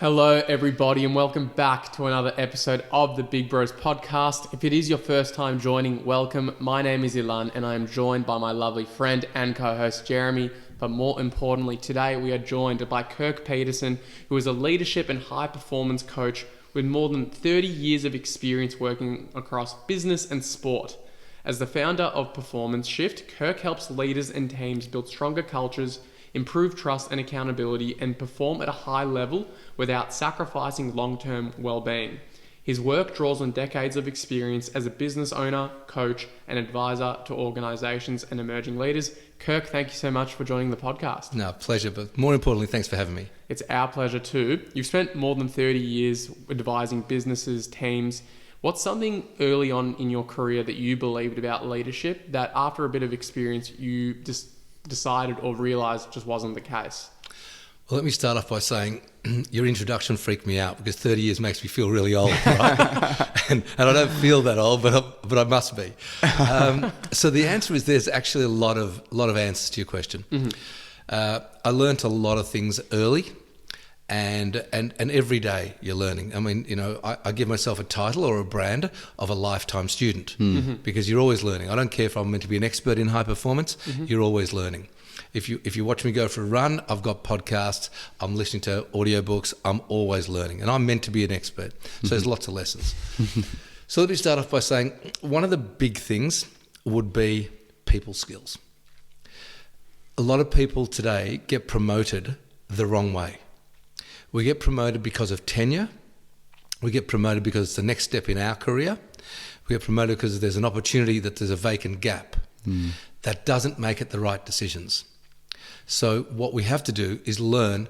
Hello, everybody, and welcome back to another episode of the Big Bros podcast. If it is your first time joining, welcome. My name is Ilan, and I am joined by my lovely friend and co-host Jeremy. But more importantly, today we are joined by Kirk Peterson, who is a leadership and high-performance coach with more than 30 years of experience working across business and sport. As the founder of Performance Shift, Kirk helps leaders and teams build stronger cultures, improve trust and accountability, and perform at a high level without sacrificing long-term well-being. His work draws on decades of experience as a business owner, coach, and advisor to organizations and emerging leaders. Kirk, thank you so much for joining the podcast. No, pleasure, but more importantly, thanks for having me. It's our pleasure too. You've spent more than 30 years advising businesses, teams. What's something early on in your career that you believed about leadership that after a bit of experience you just decided or realized just wasn't the case? Well, let me start off by saying your introduction freaked me out because 30 years makes me feel really old, right? and I don't feel that old, but I must be. So the answer is there's actually a lot of answers to your question. Mm-hmm. I learnt a lot of things early, and every day you're learning. I mean, I give myself a title or a brand of a lifetime student because you're always learning. I don't care if I'm meant to be an expert in high performance, you're always learning. If you watch me go for a run, I've got podcasts, I'm listening to audiobooks, I'm always learning, and I'm meant to be an expert. So there's lots of lessons. So let me start off by saying one of the big things would be people skills. A lot of people today get promoted the wrong way. We get promoted because of tenure. We get promoted because it's the next step in our career. We get promoted because there's an opportunity that there's a vacant gap. That doesn't make it the right decisions. So what we have to do is learn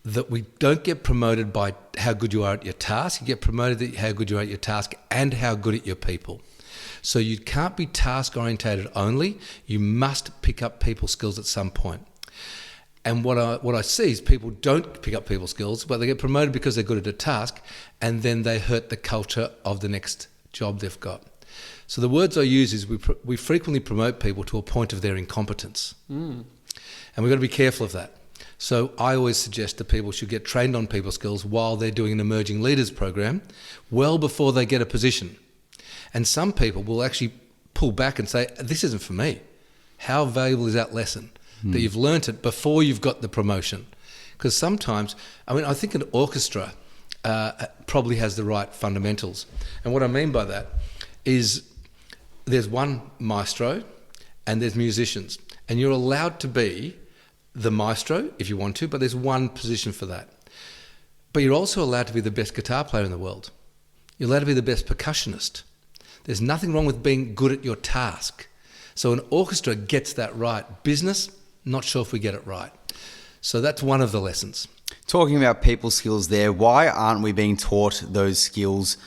that we don't get promoted by how good you are at your task. You get promoted at how good you are at your task and how good at your people. So you can't be task orientated only. You must pick up people skills at some point. And what I see is people don't pick up people skills, but they get promoted because they're good at a task, and then they hurt the culture of the next job they've got. So the words I use is we frequently promote people to a point of their incompetence. And we've got to be careful of that. So I always suggest that people should get trained on people skills while they're doing an emerging leaders program, well before they get a position. And some people will actually pull back and say, this isn't for me. How valuable is that lesson? That you've learnt it before you've got the promotion. Because sometimes, I think an orchestra probably has the right fundamentals. And what I mean by that is there's one maestro and there's musicians. And you're allowed to be the maestro if you want to, but there's one position for that. But you're also allowed to be the best guitar player in the world. You're allowed to be the best percussionist. There's nothing wrong with being good at your task. So an orchestra gets that right. Business, not sure if we get it right. So that's one of the lessons. Talking about people skills there, why aren't we being taught those skills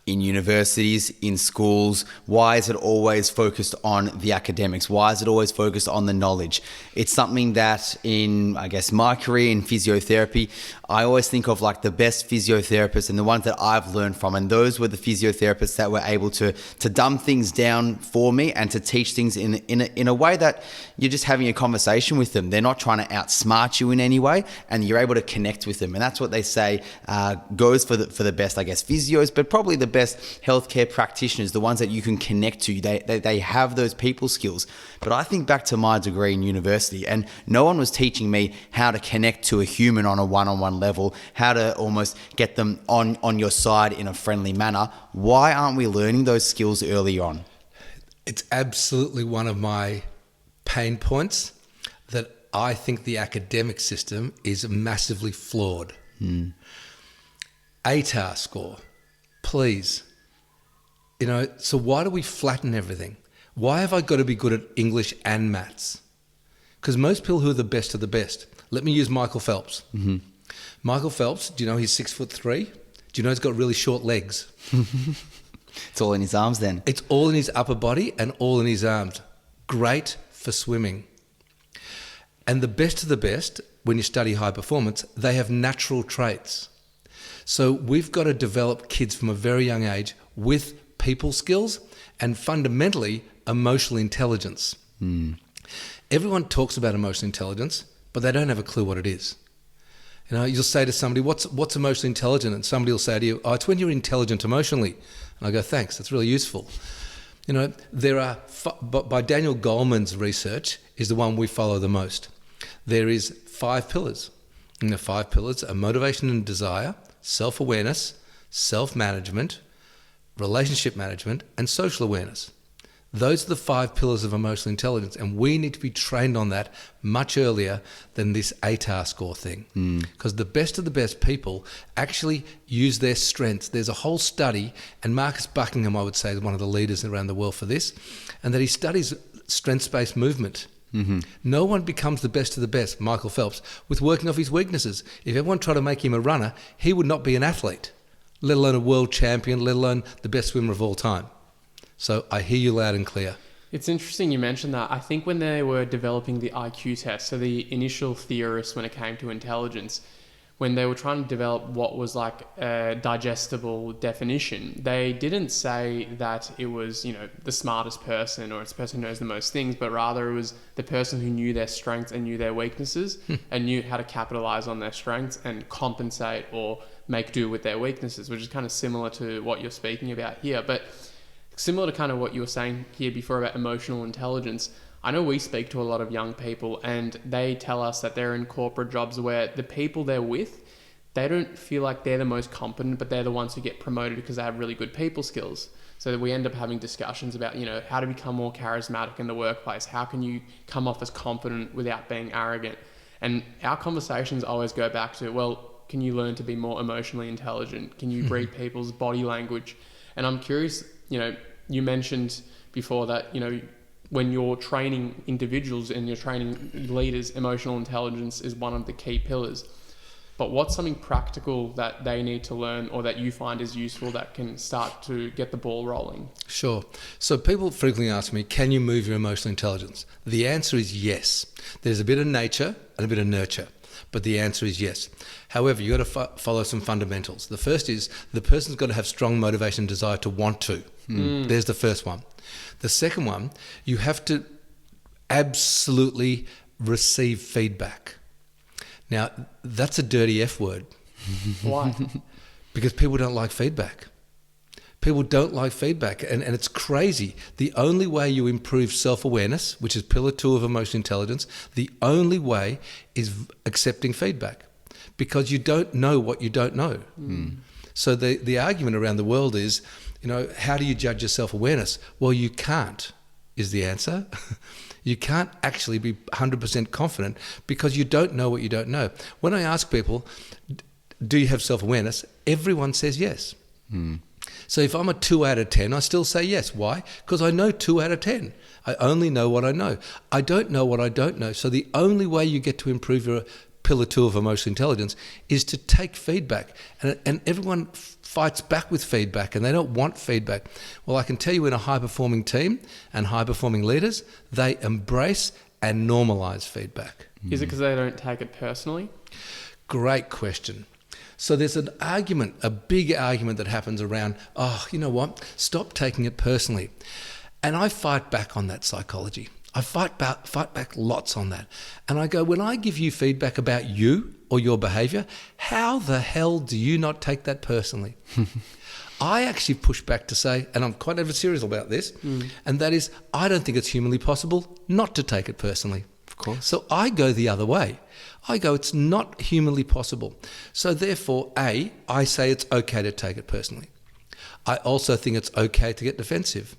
in universities, in schools? Why is it always focused on the academics? Why is it always focused on the knowledge? It's something that in, I guess, my career in physiotherapy, I always think of like the best physiotherapists and the ones that I've learned from. And those were the physiotherapists that were able to dumb things down for me and to teach things in a way that you're just having a conversation with them. They're not trying to outsmart you in any way, and you're able to connect with them. And that's what they say goes for the best, I guess, physios, but probably the best healthcare practitioners, the ones that you can connect to. They have those people skills. But I think back to my degree in university, and no one was teaching me how to connect to a human on a one-on-one level, how to almost get them on your side in a friendly manner. Why aren't we learning those skills early on? It's absolutely one of my pain points that I think the academic system is massively flawed. ATAR score, please. So why do we flatten everything? Why have I got to be good at English and maths? Because most people who are the best are the best. Let me use Michael Phelps. Michael Phelps, do you know he's 6'3"? Do you know he's got really short legs? It's all in his arms then. It's all in his upper body and all in his arms. Great for swimming. And the best of the best, when you study high performance, they have natural traits. So we've got to develop kids from a very young age with people skills and fundamentally emotional intelligence. Everyone talks about emotional intelligence, but they don't have a clue what it is. You know, you'll say to somebody, what's emotionally intelligent? And somebody will say to you, oh, it's when you're intelligent emotionally. And I go, thanks, that's really useful. You know, there are, by Daniel Goleman's research is the one we follow the most. There is 5 pillars. And the 5 pillars are motivation and desire, self-awareness, self-management, relationship management, and social awareness. Those are the 5 pillars of emotional intelligence, and we need to be trained on that much earlier than this ATAR score thing. Because the best of the best people actually use their strengths. There's a whole study, and Marcus Buckingham, I would say, is one of the leaders around the world for this, and that he studies strengths-based movement. No one becomes the best of the best, Michael Phelps, with working off his weaknesses. If everyone tried to make him a runner, he would not be an athlete, let alone a world champion, let alone the best swimmer of all time. So I hear you loud and clear. It's interesting you mentioned that. I think when they were developing the IQ test, so the initial theorists when it came to intelligence, when they were trying to develop what was like a digestible definition, they didn't say that it was, you know, the smartest person or it's the person who knows the most things, but rather it was the person who knew their strengths and knew their weaknesses and knew how to capitalize on their strengths and compensate or make do with their weaknesses, which is kind of similar to what you're speaking about here. But similar to kind of what you were saying here before about emotional intelligence, I know we speak to a lot of young people and they tell us that they're in corporate jobs where the people they're with, they don't feel like they're the most competent, but they're the ones who get promoted because they have really good people skills. So that we end up having discussions about, you know, how to become more charismatic in the workplace. How can you come off as confident without being arrogant? And our conversations always go back to, well, can you learn to be more emotionally intelligent? Can you read people's body language? And I'm curious, you know, you mentioned before that, you know, when you're training individuals and you're training leaders, emotional intelligence is one of the key pillars. But what's something practical that they need to learn or that you find is useful that can start to get the ball rolling? Sure. So people frequently ask me, can you move your emotional intelligence? The answer is yes. There's a bit of nature and a bit of nurture, but the answer is yes. However, you've got to follow some fundamentals. The first is the person's got to have strong motivation and desire to want to. There's the first one. The second one, you have to absolutely receive feedback. Now, that's a dirty F word. Why? Because people don't like feedback. People don't like feedback, and it's crazy. The only way you improve self-awareness, which is pillar 2 of emotional intelligence, the only way is accepting feedback, because you don't know what you don't know. So the argument around the world is, you know, how do you judge your self-awareness? Well, you can't, is the answer. You can't actually be 100% confident because you don't know what you don't know. When I ask people, do you have self-awareness? Everyone says yes. So if I'm a 2 out of 10, I still say yes. Why? Because I know 2 out of 10. I only know what I know. I don't know what I don't know. So the only way you get to improve your pillar 2 of emotional intelligence is to take feedback. And everyone fights back with feedback and they don't want feedback. Well, I can tell you in a high-performing team and high-performing leaders, they embrace and normalize feedback. Is it because they don't take it personally? Great question. So there's an argument, a big argument that happens around, oh, you know what, stop taking it personally. And I fight back on that psychology. I fight back lots on that. And I go, when I give you feedback about you or your behavior, how the hell do you not take that personally? I actually push back to say, and I'm quite serious about this, and that is, I don't think it's humanly possible not to take it personally. Of course. So I go the other way. I go, it's not humanly possible. So therefore, I say it's okay to take it personally. I also think it's okay to get defensive.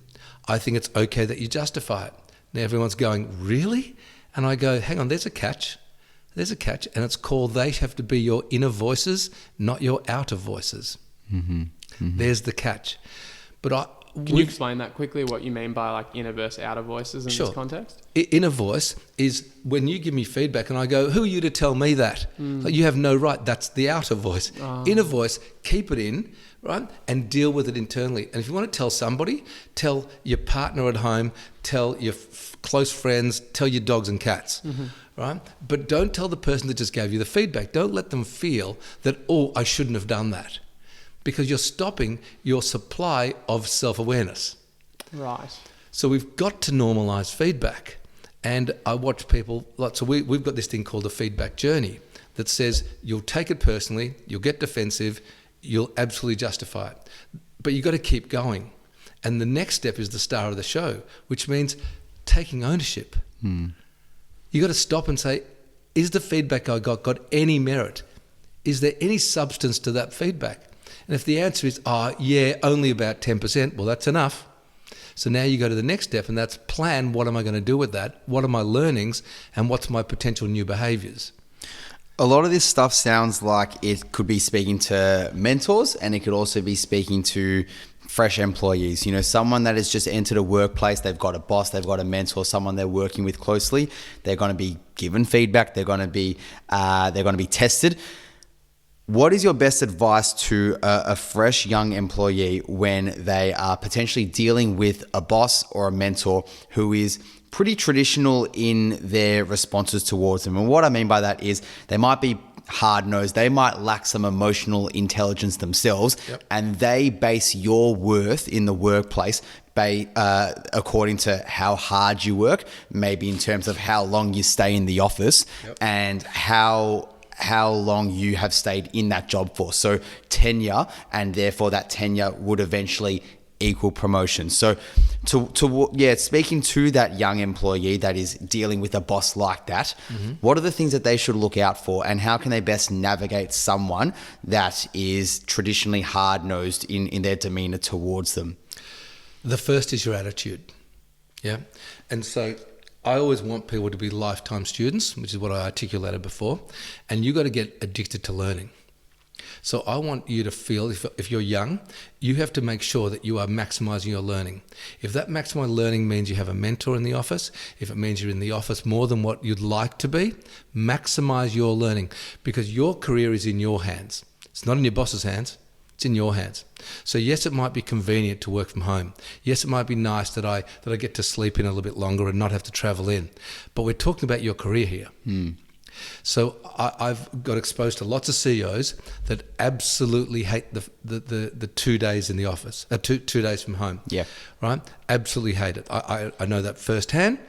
I think it's okay that you justify it. Now everyone's going, really? And I go, hang on, there's a catch. There's a catch, and it's called they have to be your inner voices, not your outer voices. There's the catch. But Can you explain that quickly, what you mean by like inner versus outer voices in this context? Inner voice is when you give me feedback and I go, who are you to tell me that? Like, you have no right. That's the outer voice. Inner voice, keep it in, right? And deal with it internally. And if you want to tell somebody, tell your partner at home, tell your close friends, tell your dogs and cats, right? But don't tell the person that just gave you the feedback. Don't let them feel that, oh, I shouldn't have done that. Because you're stopping your supply of self-awareness. Right. So we've got to normalize feedback. And I watch people, so we've got this thing called the feedback journey. that says you'll take it personally, you'll get defensive, you'll absolutely justify it. But you've got to keep going. And the next step is the star of the show, which means taking ownership. You've got to stop and say, is the feedback I got any merit? Is there any substance to that feedback? And if the answer is, yeah, only about 10%, well, that's enough. So now you go to the next step, and that's plan, what am I going to do with that? What are my learnings? And what's my potential new behaviours? A lot of this stuff sounds like it could be speaking to mentors, and it could also be speaking to fresh employees. You know, someone that has just entered a workplace, they've got a boss, they've got a mentor, someone they're working with closely. They're going to be given feedback. They're going to be tested. What is your best advice to a fresh young employee when they are potentially dealing with a boss or a mentor who is pretty traditional in their responses towards them? And what I mean by that is they might be hard-nosed, they might lack some emotional intelligence themselves, and they base your worth in the workplace according to how hard you work, maybe in terms of how long you stay in the office and how long you have stayed in that job for. So tenure, and therefore that tenure would eventually equal promotion. So speaking to that young employee that is dealing with a boss like that, what are the things that they should look out for, and how can they best navigate someone that is traditionally hard-nosed in their demeanor towards them? The first is your attitude. Yeah. And so I always want people to be lifetime students, which is what I articulated before, and you got to get addicted to learning. So I want you to feel, if you're young, you have to make sure that you are maximising your learning. If that maximised learning means you have a mentor in the office, if it means you're in the office more than what you'd like to be, maximise your learning, because your career is in your hands. It's not in your boss's hands. It's in your hands. So yes, it might be convenient to work from home. Yes, it might be nice that I get to sleep in a little bit longer and not have to travel in. But we're talking about your career here. So I've got exposed to lots of CEOs that absolutely hate the 2 days in the office, 2 days from home. Yeah. Right? Absolutely hate it. I know that firsthand.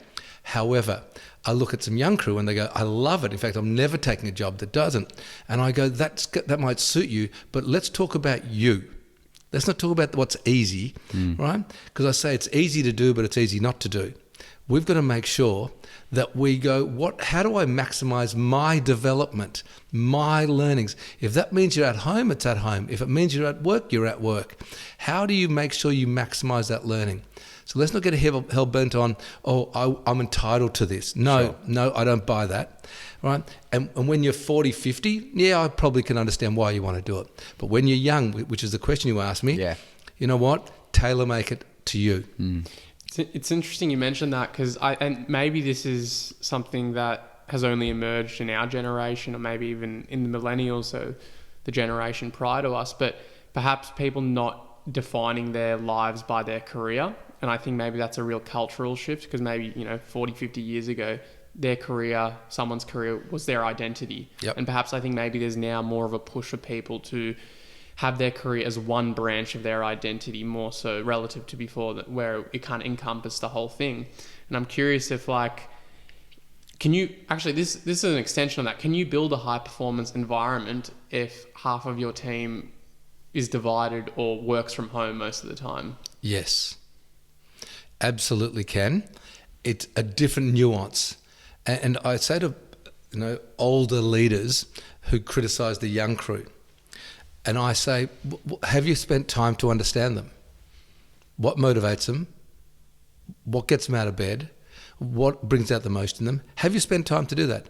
However, I look at some young crew and they go, I love it. In fact, I'm never taking a job that doesn't. And I go, that might suit you, but let's talk about you. Let's not talk about what's easy, right? Because I say it's easy to do, but it's easy not to do. We've got to make sure that we go, how do I maximize my development, my learnings? If that means you're at home, it's at home. If it means you're at work, you're at work. How do you make sure you maximize that learning? So let's not get hell bent on, I'm entitled to this. No, I don't buy that, right? And when you're 40, 50, yeah, I probably can understand why you want to do it. But when you're young, which is the question you asked me, you know what? Tailor make it to you. It's interesting you mentioned that, because and maybe this is something that has only emerged in our generation, or maybe even in the millennials, so the generation prior to us, but perhaps people not defining their lives by their career. And I think maybe that's a real cultural shift, because maybe, 40, 50 years ago, their career, someone's career was their identity. And perhaps I think maybe there's now more of a push for people to have their career as one branch of their identity, more so relative to before, where it can't encompass the whole thing. And I'm curious if can you, actually this is an extension of that, can you build a high performance environment if half of your team is divided or works from home most of the time? Yes, absolutely can. It's a different nuance. And I say to older leaders who criticize the young crew, and I say, have you spent time to understand them? What motivates them? What gets them out of bed? What brings out the most in them? Have you spent time to do that?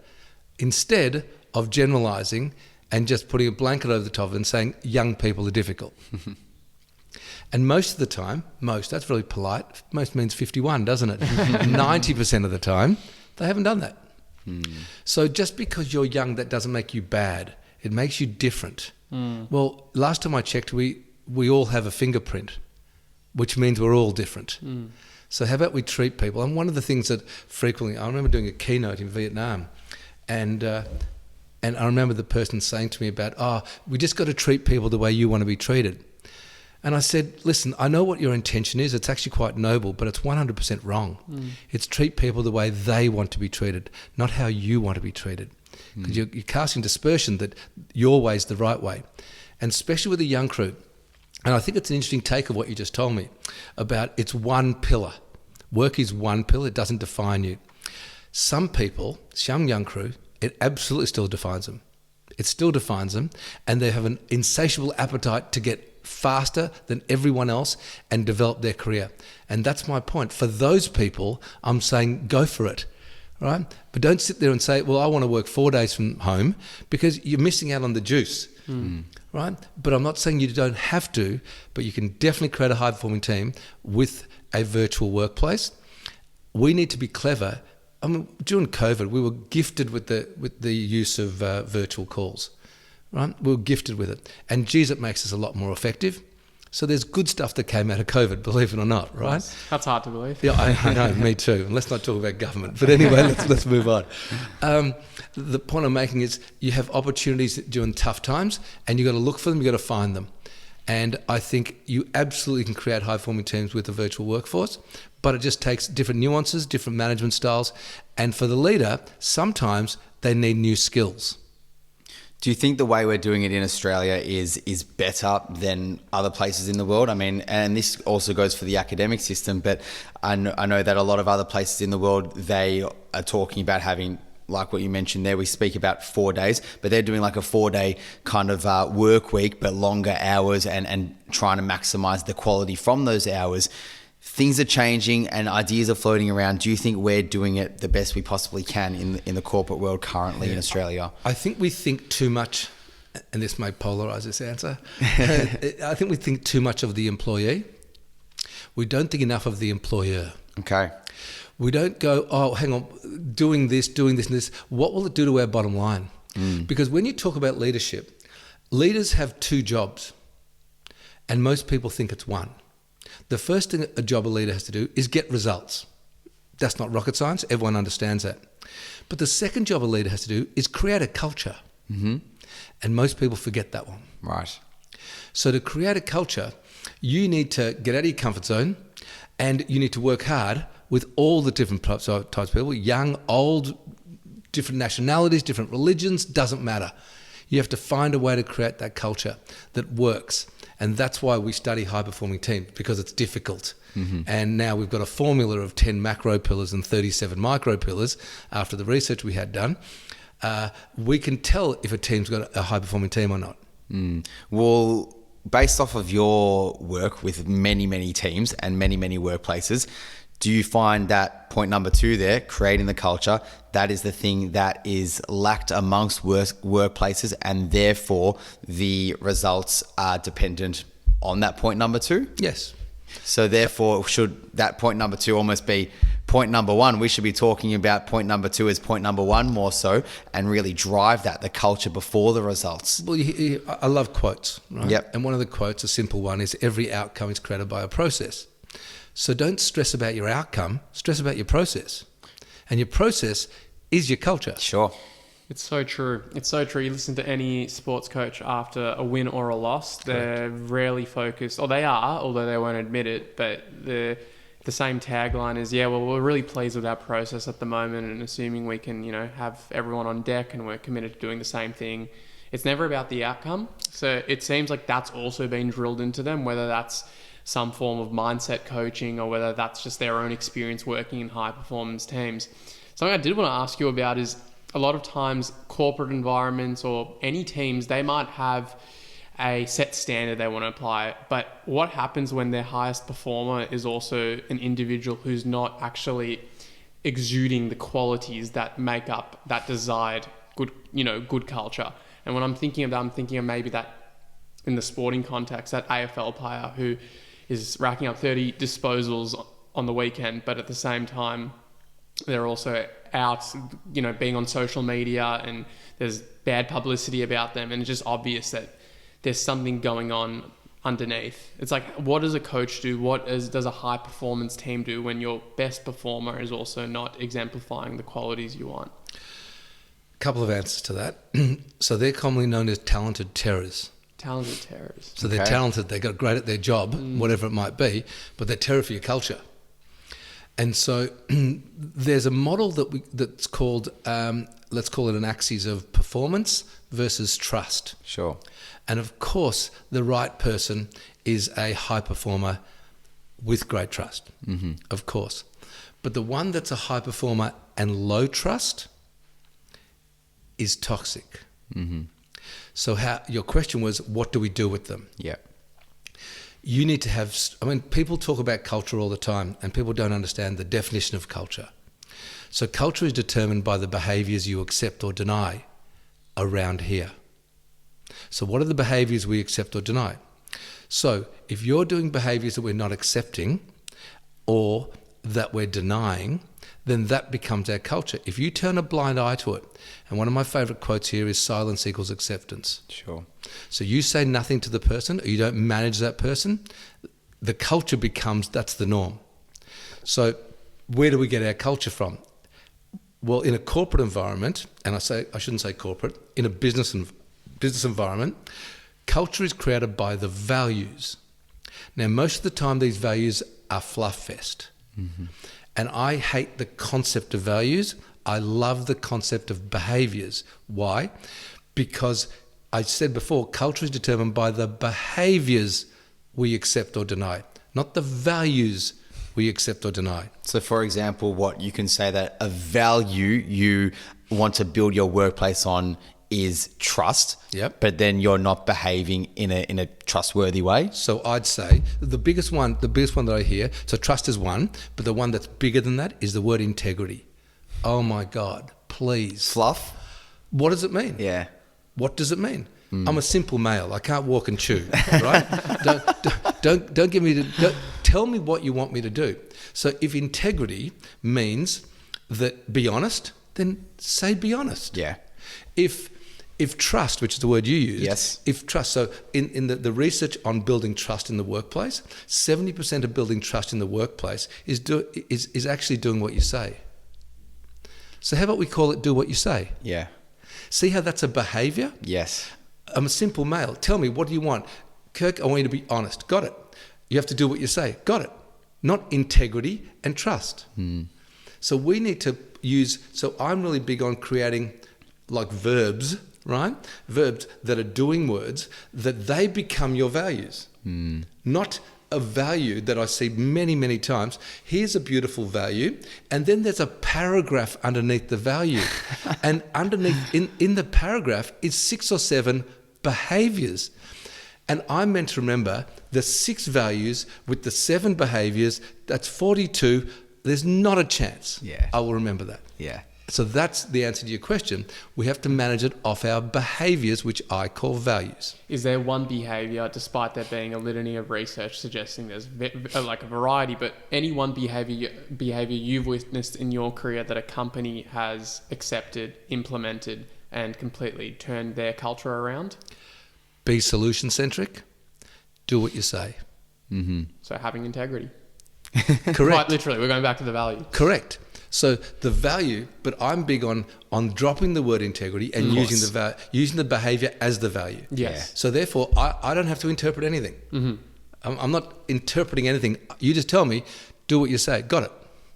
Instead of generalizing and just putting a blanket over the top of it and saying young people are difficult. And most of the time, that's really polite, most means 51, doesn't it? 90% of the time, they haven't done that. So just because you're young, that doesn't make you bad. It makes you different. Well, last time I checked, we all have a fingerprint, which means we're all different. So how about we treat people? And one of the things that frequently, I remember doing a keynote in Vietnam, and I remember the person saying to me about, we just got to treat people the way you want to be treated. And I said, listen, I know what your intention is. It's actually quite noble, but it's 100% wrong. It's treat people the way they want to be treated, not how you want to be treated. because you're casting dispersion that your way is the right way. And especially with a young crew. And I think it's an interesting take of what you just told me about it's one pillar. Work is one pillar. It doesn't define you. Some people, some young crew, it absolutely still defines them. It still defines them, and they have an insatiable appetite to get faster than everyone else and develop their career. And that's my point. For those people, I'm saying go for it, right? But don't sit there and say, well, I want to work 4 days from home, because you're missing out on the juice, right? But I'm not saying you don't have to, but you can definitely create a high-performing team with a virtual workplace. We need to be clever. I mean, during COVID, we were gifted with the use of virtual calls, right? We were gifted with it. And geez, it makes us a lot more effective. So there's good stuff that came out of COVID, believe it or not, right? That's hard to believe. Yeah, I know, me too. And let's not talk about government. But anyway, let's move on. The point I'm making is you have opportunities during tough times, and you've got to look for them, you've got to find them. And I think you absolutely can create high-performing teams with a virtual workforce, but it just takes different nuances, different management styles. And for the leader, sometimes they need new skills. Do you think the way we're doing it in Australia is better than other places in the world? I mean, and this also goes for the academic system, but I know that a lot of other places in the world, they are talking about having, like what you mentioned there, we speak about 4 days, but they're doing like a 4-day kind of work week, but longer hours and trying to maximize the quality from those hours. Things are changing and ideas are floating around. Do you think we're doing it the best we possibly can in the corporate world currently in Australia? I think we think too much, and this may polarize this answer. I think we think too much of the employee. We don't think enough of the employer. Okay. We don't go, oh, hang on, doing this and this. What will it do to our bottom line? Because when you talk about leadership, leaders have 2 jobs, and most people think it's one. The first thing a job a leader has to do is get results. That's not rocket science. Everyone understands that. But the second job a leader has to do is create a culture. And most people forget that one. Right. So to create a culture, you need to get out of your comfort zone, and you need to work hard with all the different types of people, young, old, different nationalities, different religions, doesn't matter. You have to find a way to create that culture that works. And that's why we study high-performing teams, because it's difficult. And now we've got a formula of 10 macro pillars and 37 micro pillars after the research we had done. We can tell if a team's got a high-performing team or not. Well, based off of your work with many, many teams and many, many workplaces, do you find that point number 2 there, creating the culture, that is the thing that is lacked amongst workplaces, and therefore the results are dependent on that point number 2? Yes. So therefore, should that point number 2 almost be point number 1? We should be talking about point number 2 as point number 1 more so, and really drive the culture before the results. Well, I love quotes, right? Yep. And one of the quotes, a simple one, is every outcome is created by a process. So don't stress about your outcome, stress about your process. And your process is your culture. Sure. It's so true. It's so true. You listen to any sports coach after a win or a loss, they're rarely focused, or they are, although they won't admit it, but the same tagline is, yeah, well, we're really pleased with our process at the moment, and assuming we can, have everyone on deck and we're committed to doing the same thing. It's never about the outcome. So it seems like that's also been drilled into them, whether that's some form of mindset coaching or whether that's just their own experience working in high performance teams. Something I did want to ask you about is a lot of times corporate environments or any teams, they might have a set standard they want to apply, but what happens when their highest performer is also an individual who's not actually exuding the qualities that make up that desired good culture? And when I'm thinking of that, I'm thinking of maybe that in the sporting context, that AFL player who is racking up 30 disposals on the weekend, but at the same time, they're also out, being on social media, and there's bad publicity about them, and it's just obvious that there's something going on underneath. It's like, what does a coach do? Does a high performance team do when your best performer is also not exemplifying the qualities you want? A couple of answers to that. So they're commonly known as talented terrors. Talented terrors. So they're talented, they got great at their job, whatever it might be, but they're terror for your culture. And so there's a model that's called, let's call it an axis of performance versus trust. Sure. And of course, the right person is a high performer with great trust, of course. But the one that's a high performer and low trust is toxic. So your question was, what do we do with them? Yeah. You need to have, people talk about culture all the time and people don't understand the definition of culture. So culture is determined by the behaviours you accept or deny around here. So what are the behaviours we accept or deny? So if you're doing behaviours that we're not accepting or that we're denying, then that becomes our culture. If you turn a blind eye to it, and one of my favourite quotes here is silence equals acceptance. Sure. So you say nothing to the person, or you don't manage that person, the culture becomes, that's the norm. So where do we get our culture from? Well, in a corporate environment, and I shouldn't say corporate, in a business environment, culture is created by the values. Now, most of the time, these values are fluff fest. And I hate the concept of values. I love the concept of behaviours. Why? Because I said before, culture is determined by the behaviours we accept or deny, not the values we accept or deny. So, for example, what you can say that a value you want to build your workplace on is trust. Yep. But then you're not behaving in a trustworthy way. So I'd say the biggest one that I hear, so trust is one, but the one that's bigger than that is the word integrity. Oh my God, please. Fluff? What does it mean? Yeah. What does it mean? I'm a simple male. I can't walk and chew, right? Don't give me tell me what you want me to do. So if integrity means that be honest, then say be honest. Yeah. If trust, which is the word you used, yes. If trust, so in the research on building trust in the workplace, 70% of building trust in the workplace is actually doing what you say. So how about we call it do what you say? Yeah. See how that's a behaviour? Yes. I'm a simple male. Tell me, what do you want? Kirk, I want you to be honest. Got it. You have to do what you say. Got it. Not integrity and trust. So we need to so I'm really big on creating like verbs, right? Verbs that are doing words, that they become your values. Not a value that I see many, many times. Here's a beautiful value, and then there's a paragraph underneath the value. And underneath, in the paragraph, is 6 or 7 behaviours. And I'm meant to remember the 6 values with the 7 behaviours, that's 42. There's not a chance I will remember that. Yeah. So that's the answer to your question. We have to manage it off our behaviours, which I call values. Is there one behaviour, despite there being a litany of research suggesting there's like a variety, but any one behaviour you've witnessed in your career that a company has accepted, implemented, and completely turned their culture around? Be solution-centric. Do what you say. So having integrity. Correct. Quite literally, we're going back to the value. Correct. So the value, but I'm big on dropping the word integrity and using the behaviour as the value. Yes. So therefore, I don't have to interpret anything. I'm not interpreting anything. You just tell me, do what you say. Got it.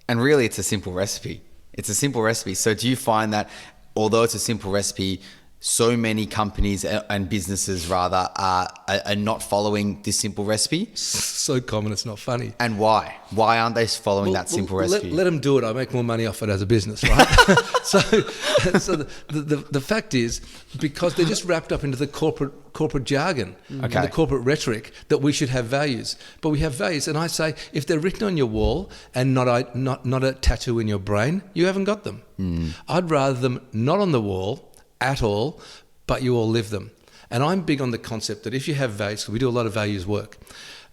And really, it's a simple recipe. So do you find that although it's a simple recipe, so many companies and businesses rather are not following this simple recipe? So common, it's not funny. And why? Why aren't they following that simple recipe? Let them do it. I make more money off it as a business, right? so the fact is, because they're just wrapped up into the corporate jargon and the corporate rhetoric that we should have values. But we have values, and I say if they're written on your wall and not a tattoo in your brain, you haven't got them. I'd rather them not on the wall at all, but you all live them. And I'm big on the concept that if you have values, because we do a lot of values work,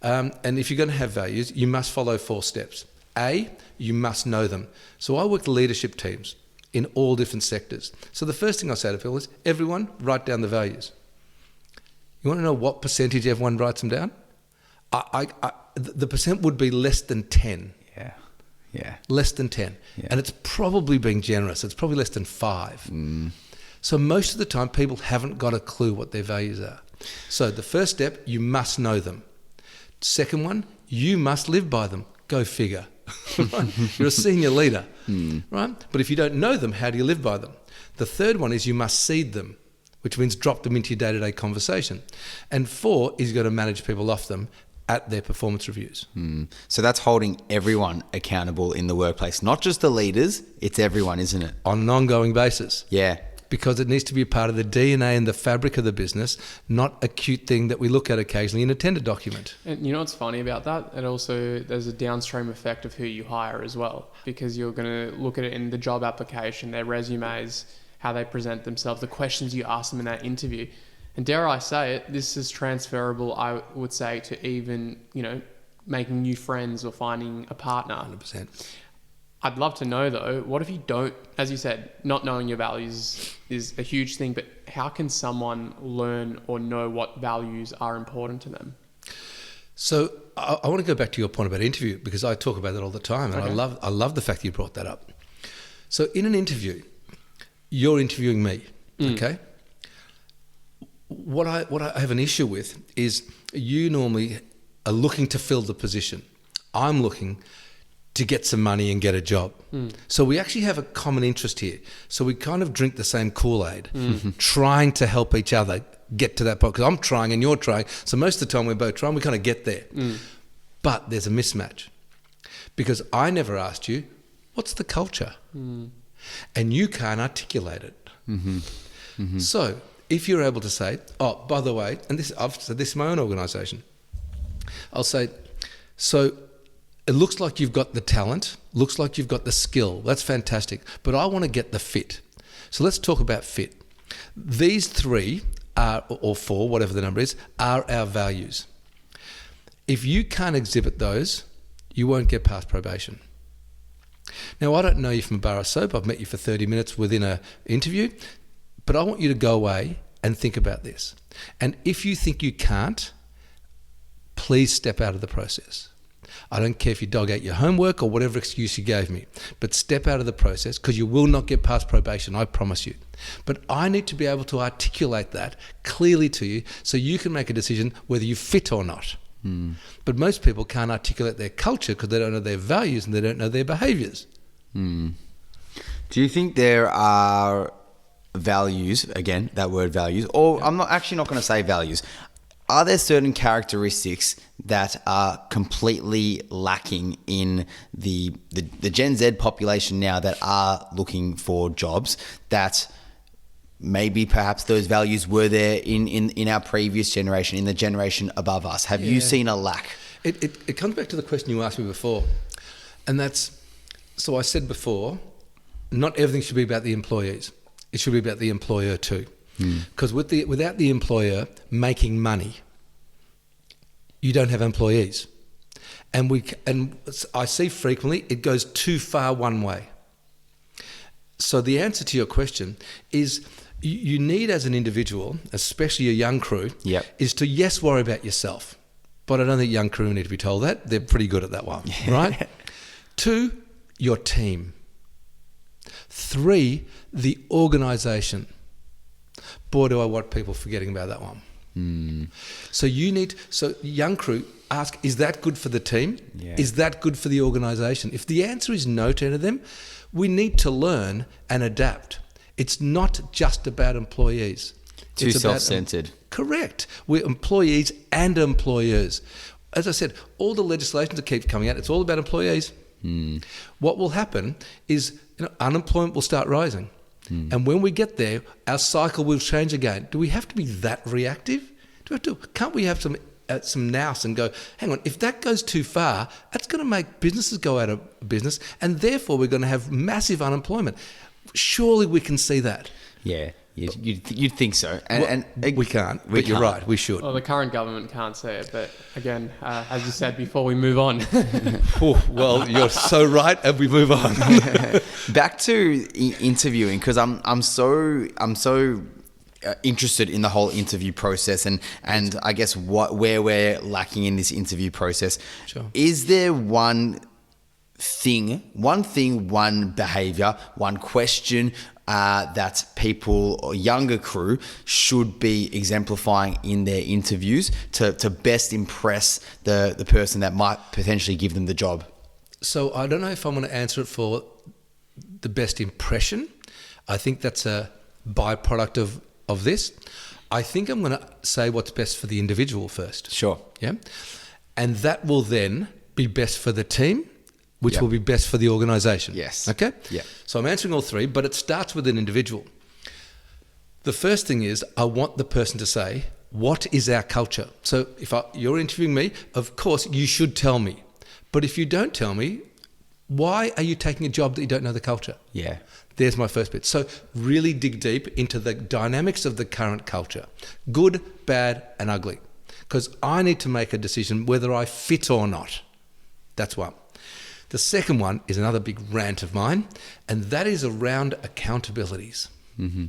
and if you're going to have values, you must follow 4 steps. A, you must know them. So I work leadership teams in all different sectors. So the first thing I say to people is, everyone, write down the values. You want to know what percentage everyone writes them down? The percent would be less than 10. Yeah. Less than 10. Yeah. And it's probably being generous. It's probably less than 5. So most of the time, people haven't got a clue what their values are. So the first step, you must know them. Second one, you must live by them. Go figure. Right? You're a senior leader, right? But if you don't know them, how do you live by them? The third one is you must seed them, which means drop them into your day-to-day conversation. And 4 is you've got to manage people off them at their performance reviews. So that's holding everyone accountable in the workplace, not just the leaders, it's everyone, isn't it? On an ongoing basis. Yeah. Because it needs to be a part of the DNA and the fabric of the business, not a cute thing that we look at occasionally in a tender document. And you know what's funny about that? It also, there's a downstream effect of who you hire as well, because you're going to look at it in the job application, their resumes, how they present themselves, the questions you ask them in that interview. And dare I say it, this is transferable, I would say, to even, making new friends or finding a partner. 100%. I'd love to know though, what if you don't, as you said, not knowing your values is a huge thing, but how can someone learn or know what values are important to them? So I want to go back to your point about interview, because I talk about that all the time, and Okay. I love the fact that you brought that up. So in an interview, you're interviewing me, okay? What I have an issue with is you normally are looking to fill the position. I'm looking to get some money and get a job. So we actually have a common interest here. So we kind of drink the same Kool-Aid, trying to help each other get to that point, because I'm trying and you're trying. So most of the time we're both trying, we kind of get there. But there's a mismatch, because I never asked you, what's the culture? And you can't articulate it. So if you're able to say, oh, by the way, and this I've said this in my own organisation, I'll say, so it looks like you've got the talent, looks like you've got the skill. That's fantastic. But I want to get the fit. So let's talk about fit. These 3 are, or 4, whatever the number is, are our values. If you can't exhibit those, you won't get past probation. Now, I don't know you from a bar of soap. I've met you for 30 minutes within an interview, but I want you to go away and think about this. And if you think you can't, please step out of the process. I don't care if you dog ate your homework or whatever excuse you gave me, but step out of the process, because you will not get past probation, I promise you. But I need to be able to articulate that clearly to you so you can make a decision whether you fit or not. But most people can't articulate their culture because they don't know their values and they don't know their behaviours. Do you think there are values, again, that word values, or I'm not going to say values. Are there certain characteristics that are completely lacking in the Gen Z population now that are looking for jobs, that maybe perhaps those values were there in our previous generation, in the generation above us? Have you seen a lack? It comes back to the question you asked me before, and that's, so I said before, not everything should be about the employees. It should be about the employer too. Because without the employer making money, you don't have employees. And I see frequently it goes too far one way. So the answer to your question is you need, as an individual, especially a young crew, is to, yes, worry about yourself. But I don't think young crew need to be told that. They're pretty good at that one, right? 2, your team. 3, the organisation. Boy, do I want people forgetting about that one. So young crew, ask, is that good for the team? Is that good for the organisation? If the answer is no to any of them, we need to learn and adapt. It's not just about employees. Too self-centred. Correct. We're employees and employers. As I said, all the legislation that keeps coming out, it's all about employees. What will happen is unemployment will start rising. And when we get there, our cycle will change again. Do we have to be that reactive? Can't we have some nous and go, hang on, if that goes too far, that's going to make businesses go out of business, and therefore we're going to have massive unemployment. Surely we can see that. Yeah, you'd think so. And we can't, but you're right, we should. Well, the current government can't say it, but again, as you said before, we move on. Well, you're so right, and we move on. Back to interviewing, because I'm so interested in the whole interview process, and I guess where we're lacking in this interview process. Sure. Is there one behavior, one question that people or younger crew should be exemplifying in their interviews to best impress the person that might potentially give them the job? So I don't know if I'm going to answer it for the best impression. I think that's a byproduct of this. I think I'm going to say what's best for the individual first. Sure. Yeah. And that will then be best for the team, which Yep. will be best for the organisation. Yes. Okay? Yeah. So I'm answering all three, but it starts with an individual. The first thing is I want the person to say, what is our culture? So if you're interviewing me, of course you should tell me. But if you don't tell me, why are you taking a job that you don't know the culture? Yeah. There's my first bit. So really dig deep into the dynamics of the current culture. Good, bad, and ugly. Because I need to make a decision whether I fit or not. That's one. The second one is another big rant of mine, and that is around accountabilities. Mm-hmm.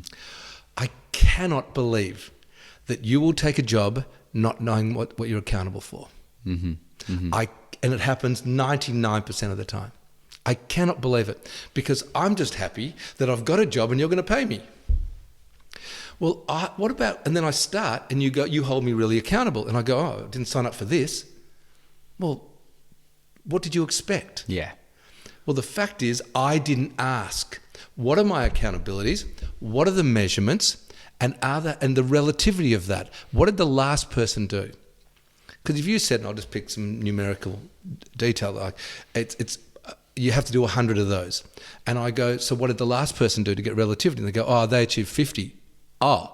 I cannot believe that you will take a job not knowing what you're accountable for. Mm-hmm. Mm-hmm. And it happens 99% of the time. I cannot believe it because I'm just happy that I've got a job and you're going to pay me. Well, what about, and then I start and you hold me really accountable. And I go, oh, I didn't sign up for this. Well, what did you expect? Yeah. Well, the fact is I didn't ask. What are my accountabilities? What are the measurements? And the relativity of that? What did the last person do? Because if you said, and I'll just pick some numerical detail, like you have to do 100 of those. And I go, so what did the last person do to get relativity? And they go, oh, they achieved 50. Oh,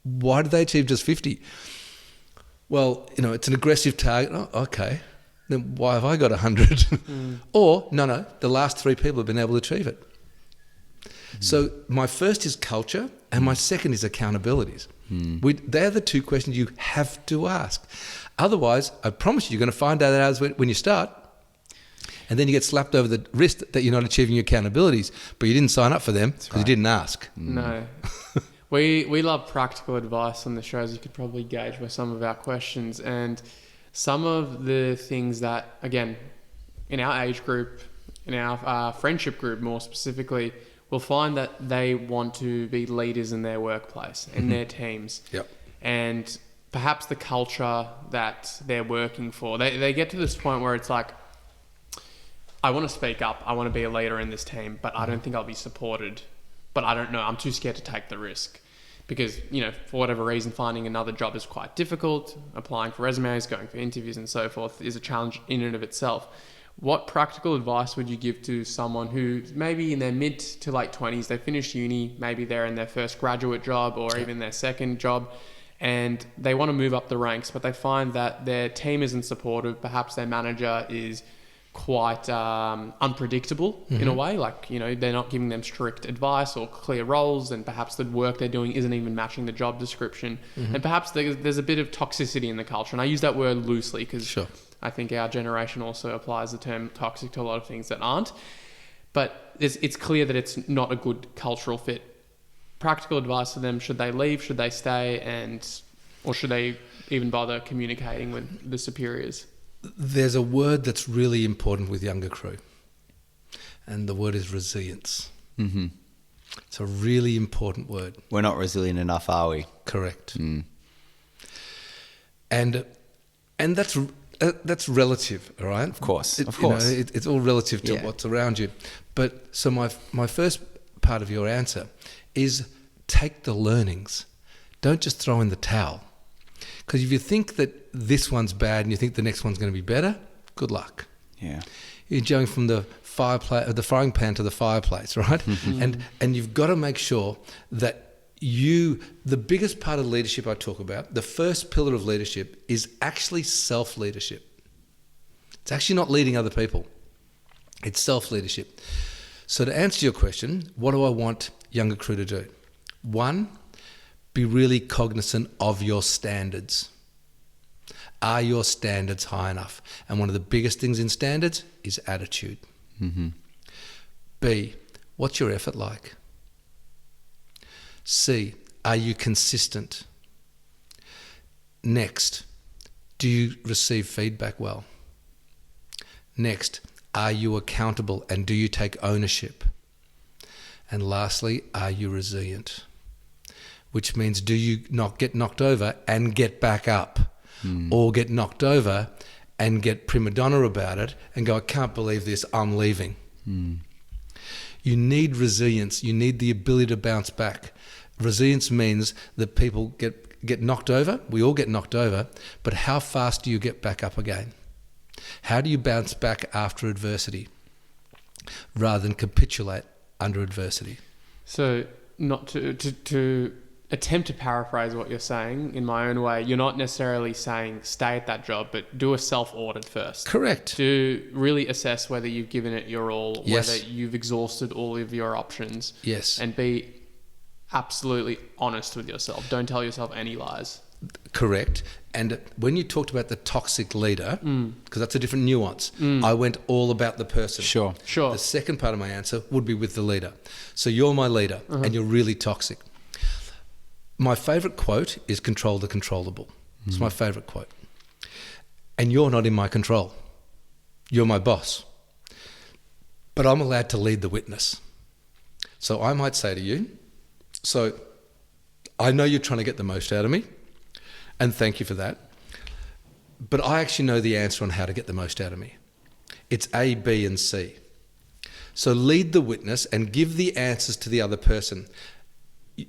why did they achieve just 50? Well, it's an aggressive target. Oh, okay. Then why have I got 100? Or, no, the last 3 people have been able to achieve it. So my first is culture and my second is accountabilities. They're the 2 questions you have to ask. Otherwise, I promise you're going to find out when you start, and then you get slapped over the wrist that you're not achieving your accountabilities, but you didn't sign up for them because you didn't ask. No. We love practical advice on the show, as you could probably gauge by some of our questions. And some of the things that, again, in our age group, in our friendship group more specifically, we'll find that they want to be leaders in their workplace, in their teams. Yep. And perhaps the culture that they're working for, they get to this point where it's like, I want to speak up, I want to be a leader in this team, but I don't think I'll be supported. But I don't know, I'm too scared to take the risk. Because, for whatever reason, finding another job is quite difficult. Applying for resumes, going for interviews and so forth is a challenge in and of itself. What practical advice would you give to someone who maybe in their mid to late 20s, they finished uni, maybe they're in their first graduate job or even their second job, and they want to move up the ranks, but they find that their team isn't supportive, perhaps their manager is quite unpredictable in a way, like, they're not giving them strict advice or clear roles, and perhaps the work they're doing isn't even matching the job description. And perhaps there's a bit of toxicity in the culture. And I use that word loosely because Sure. I think our generation also applies the term toxic to a lot of things that aren't. But it's clear that it's not a good cultural fit. Practical advice for them: should they leave? Should they stay? Or should they even bother communicating with the superiors? There's a word that's really important with younger crew, and the word is resilience. Mm-hmm. It's a really important word. We're not resilient enough, are we? Correct. And that's relative, all right? Of course. It's all relative to what's around you. But so my first part of your answer is take the learnings. Don't just throw in the towel. Because if you think that this one's bad and you think the next one's going to be better, good luck. Yeah. You're going from the frying pan to the fireplace, right? And you've got to make sure that the biggest part of leadership I talk about, the first pillar of leadership, is actually self-leadership. It's actually not leading other people. It's self-leadership. So to answer your question, what do I want younger crew to do? 1, be really cognizant of your standards. Are your standards high enough? And one of the biggest things in standards is attitude. B, what's your effort like? C, are you consistent? Next, do you receive feedback well? Next, are you accountable and do you take ownership? And lastly, are you resilient? Which means, do you not get knocked over and get back up? Or get knocked over and get prima donna about it and go, I can't believe this, I'm leaving. You need resilience. You need the ability to bounce back. Resilience means that people get knocked over. We all get knocked over, but how fast do you get back up again? How do you bounce back after adversity rather than capitulate under adversity? So not to attempt to paraphrase what you're saying in my own way, you're not necessarily saying stay at that job, but do a self-audit first. Correct. To really assess whether you've given it your all, Yes. whether you've exhausted all of your options. Yes. And be absolutely honest with yourself. Don't tell yourself any lies. Correct. And when you talked about the toxic leader, because that's a different nuance, I went all about the person. Sure. The second part of my answer would be with the leader. So you're my leader and you're really toxic. My favourite quote is control the controllable. It's my favourite quote. And you're not in my control. You're my boss. But I'm allowed to lead the witness. So I might say to you, so I know you're trying to get the most out of me, and thank you for that. But I actually know the answer on how to get the most out of me. It's A, B, and C. So lead the witness and give the answers to the other person.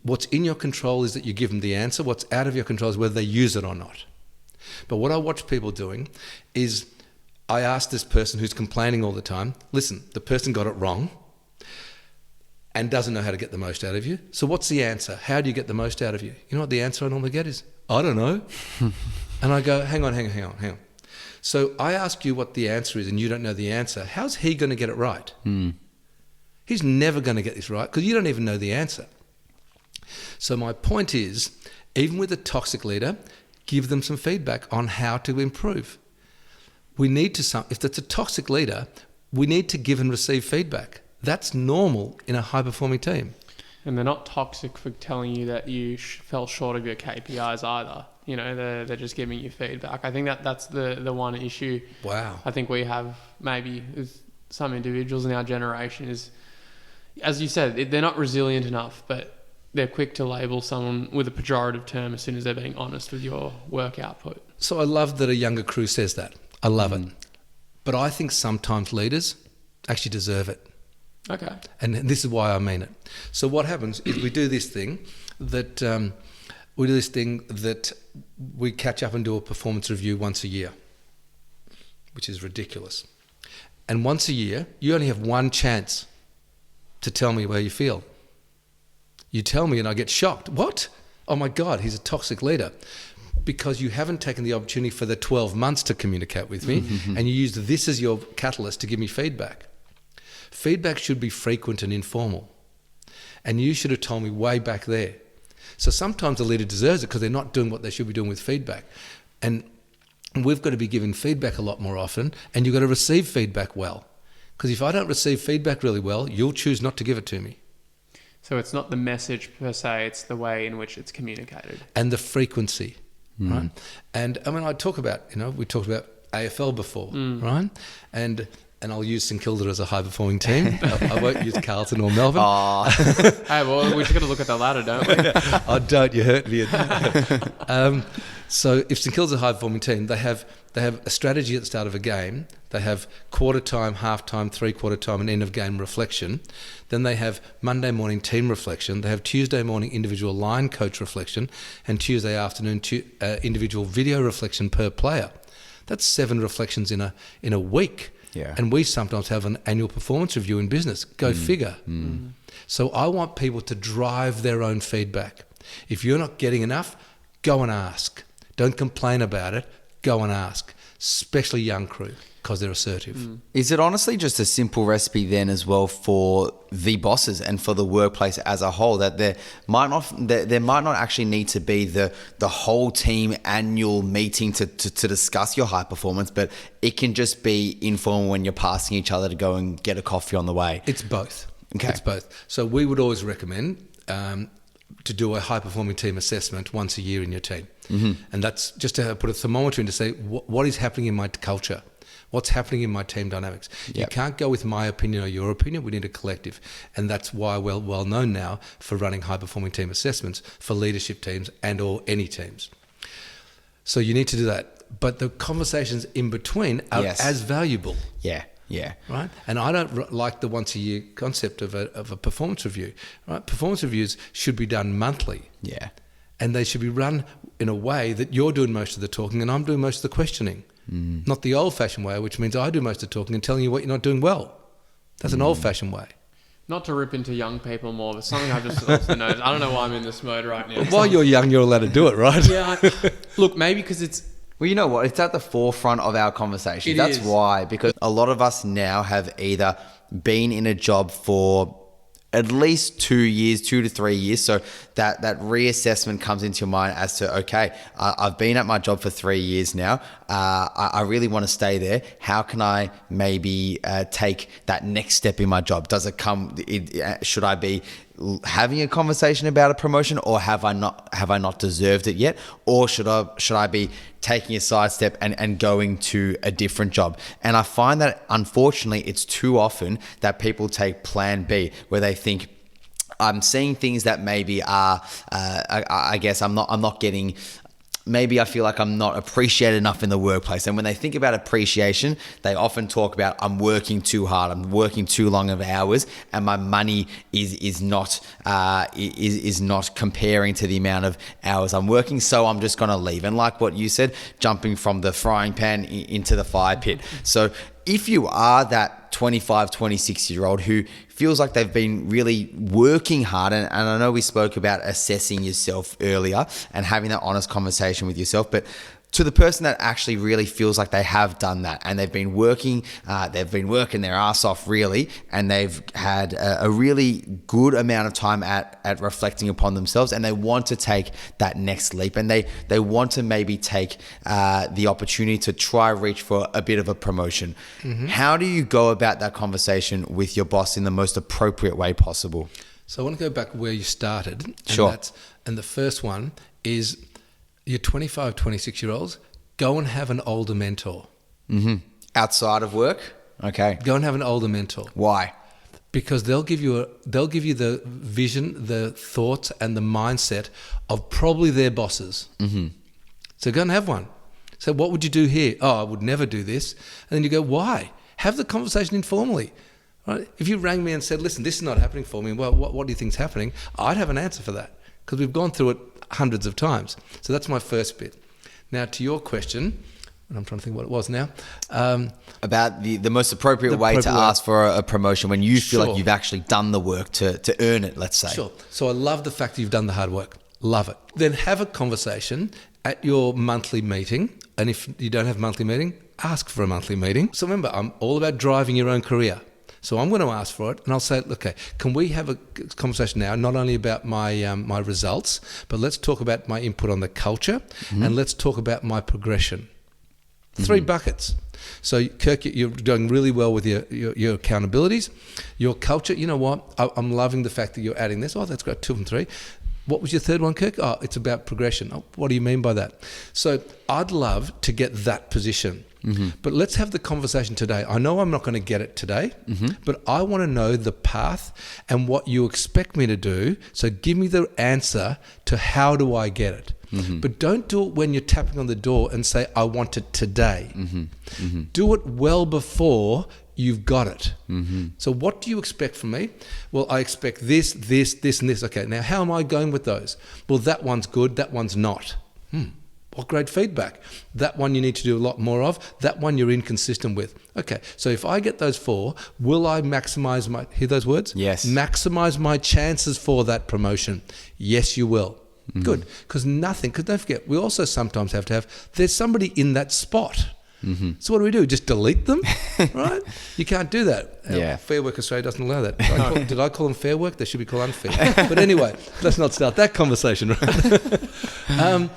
What's in your control is that you give them the answer. What's out of your control is whether they use it or not. But what I watch people doing is I ask this person who's complaining all the time, listen, the person got it wrong and doesn't know how to get the most out of you. So what's the answer? How do you get the most out of you? You know what the answer I normally get is, I don't know. And I go, hang on. So I ask you what the answer is and you don't know the answer. How's he going to get it right? He's never going to get this right because you don't even know the answer. So my point is, even with a toxic leader, give them some feedback on how to improve. We need to, if it's a toxic leader, we need to give and receive feedback. That's normal in a high-performing team. And they're not toxic for telling you that you fell short of your KPIs either. You know, they're just giving you feedback. I think that's the one issue. Wow. I think we have maybe with some individuals in our generation is, as you said, they're not resilient enough, but they're quick to label someone with a pejorative term as soon as they're being honest with your work output. So I love that a younger crew says that. I love it. But I think sometimes leaders actually deserve it. Okay. And this is why I mean it. So what happens is we do this thing that we catch up and do a performance review once a year, which is ridiculous. And once a year, you only have one chance to tell me where you feel. You tell me and I get shocked. What? Oh my God, he's a toxic leader. Because you haven't taken the opportunity for the 12 months to communicate with me and you used this as your catalyst to give me feedback. Feedback should be frequent and informal. And you should have told me way back there. So sometimes the leader deserves it because they're not doing what they should be doing with feedback. And we've got to be giving feedback a lot more often and you've got to receive feedback well. Because if I don't receive feedback really well, you'll choose not to give it to me. So it's not the message per se, it's the way in which it's communicated. And the frequency, right? And I mean, we talked about AFL before, right? And I'll use St Kilda as a high-performing team. I won't use Carlton or Melbourne. Hey, well, we just got to look at the ladder, don't we? Oh, don't, you hurt me. So if St Kilda's a high-performing team, they have a strategy at the start of a game. They have quarter time, half time, three-quarter time, and end of game reflection. Then they have Monday morning team reflection. They have Tuesday morning individual line coach reflection, and Tuesday afternoon individual video reflection per player. That's 7 reflections in a week. Yeah. And we sometimes have an annual performance review in business. Go figure. So I want people to drive their own feedback. If you're not getting enough, go and ask. Don't complain about it. Go and ask, especially young crew, because they're assertive. Is it honestly just a simple recipe then as well for the bosses and for the workplace as a whole, that there might not actually need to be the whole team annual meeting to discuss your high performance, but it can just be informal when you're passing each other to go and get a coffee on the way? It's both. Okay. It's both. So we would always recommend to do a high-performing team assessment once a year in your team. And that's just to put a thermometer in to say, what is happening in my culture? What's happening in my team dynamics? Yep. You can't go with my opinion or your opinion. We need a collective. And that's why we're well known now for running high-performing team assessments for leadership teams and or any teams. So you need to do that. but the conversations in between are Yes. as valuable. Yeah. Yeah. Right, and I don't like the once a year concept of a performance review. Right, performance reviews should be done monthly. Yeah. And they should be run in a way that you're doing most of the talking and I'm doing most of the questioning. Not the old-fashioned way, which means I do most of the talking and telling you what you're not doing well. That's an old-fashioned way. Not to rip into young people more, but something I've just also noticed. I don't know why I'm in this mode right now. While you're young, you're allowed to do it, right? Yeah. Look, maybe because it's... Well, you know what? It's at the forefront of our conversation. It That's is. why, because a lot of us now have either been in a job for at least 2 years, 2 to 3 years. So that reassessment comes into your mind as to, okay, I've been at my job for 3 years now. I really want to stay there. How can I maybe take that next step in my job? Does it come? Should I be having a conversation about a promotion, or have I not deserved it yet, or should I be taking a sidestep and going to a different job? And I find that unfortunately it's too often that people take plan B, where they think, I'm seeing things that maybe are I guess I'm not getting. Maybe I feel like I'm not appreciated enough in the workplace. And when they think about appreciation, they often talk about, I'm working too hard, I'm working too long of hours, and my money is not comparing to the amount of hours I'm working, so I'm just going to leave. And like what you said, jumping from the frying pan into the fire pit. So if you are that 25, 26-year-old who feels like they've been really working hard, and I know we spoke about assessing yourself earlier and having that honest conversation with yourself, but to the person that actually really feels like they have done that and they've been working their ass off really, and they've had a really good amount of time at reflecting upon themselves, and they want to take that next leap, and they want to maybe take the opportunity to try reach for a bit of a promotion. How do you go about that conversation with your boss in the most appropriate way possible? So I want to go back where you started. And Sure. And the first one is, your 25, 26-year-olds, go and have an older mentor. Outside of work? Okay. Go and have an older mentor. Why? Because they'll give you the vision, the thoughts, and the mindset of probably their bosses. So go and have one. So what would you do here? Oh, I would never do this. And then you go, why? Have the conversation informally. Right? If you rang me and said, listen, this is not happening for me, well, what do you think is happening? I'd have an answer for that, because we've gone through it hundreds of times. So that's my first bit. Now to your question, and I'm trying to think what it was now. About the most appropriate way to ask for a promotion when you feel like you've actually done the work to earn it, let's say. Sure. So I love the fact that you've done the hard work. Love it. Then have a conversation at your monthly meeting. And if you don't have a monthly meeting, ask for a monthly meeting. So remember, I'm all about driving your own career. So I'm going to ask for it, and I'll say, okay, can we have a conversation now, not only about my results, but let's talk about my input on the culture, and let's talk about my progression. 3 buckets. So Kirk, you're doing really well with your accountabilities, your culture. You know what? I'm loving the fact that you're adding this. Oh, that's great. 2 and 3. What was your third one, Kirk? Oh, it's about progression. Oh, what do you mean by that? So I'd love to get that position. But let's have the conversation today. I know I'm not going to get it today, but I want to know the path and what you expect me to do. So give me the answer to how do I get it. But don't do it when you're tapping on the door and say, I want it today. Do it well before you've got it. So what do you expect from me? Well, I expect this, this, this, and this. Okay, now how am I going with those? Well, that one's good, that one's not. What great feedback. That one you need to do a lot more of. That one you're inconsistent with. Okay, so if I get those 4, will I maximize my, hear those words? Yes. Maximize my chances for that promotion. Yes, you will. Good, because don't forget, we also sometimes have to have, there's somebody in that spot. So what do? Just delete them, right? You can't do that. Yeah. Fair Work Australia doesn't allow that. Did I call them Fair Work? They should be called unfair. But anyway, let's not start that conversation, right?